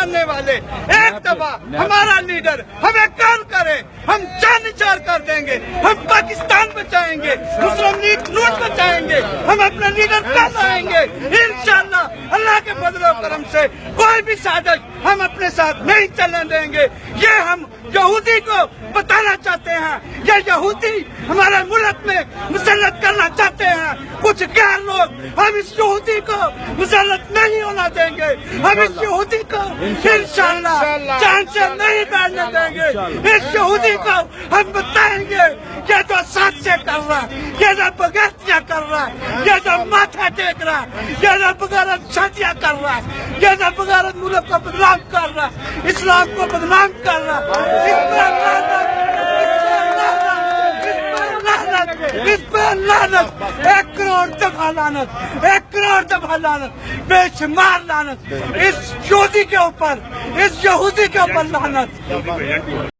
ماننے والے ایک دفعہ ہمارا لیڈر ہمیں کال کرے، ہم جان نثار کر دیں گے، ہم پاکستان بچائیں گے، مسلم لیگ نون بچائیں گے، ہم اپنا لیڈر کل آئیں گے انشاءاللہ۔ اللہ کے فضل و کرم سے کوئی بھی سازش ہم اپنے ساتھ نہیں چلنے دیں گے۔ یہ ہم یہودی کو بتانا چاہتے ہیں، یہ یہودی ہمارے ملک میں مسلط کرنا چاہتے ہیں کچھ غیر لوگ، ہم اس یہودی کو مسلط نہیں ہونا دیں گے، ہم اس یہودی کو انشاءاللہ جان سے نہیں بیٹھنے دیں گے۔ اس یہودی کو ہم بتائیں گے یہ جو ساتھ سے کر رہا ہے، یہ جو بغیرتیاں کر رہا ہے، یہ جو ماتھا ٹیک رہا ہے، یہ جو بغیرت شادیاں کر رہا ہے، یہ جو بغیرت ملک کو بدنام کر رہا ہے، اسلام کو بدنام کر رہا ہے، اس پر لعنت، 1 کروڑ دفعہ لعنت، 1 کروڑ دفعہ لعنت، بے شمار لعنت اس یہودی کے اوپر، اس یہودی کے اوپر لعنت۔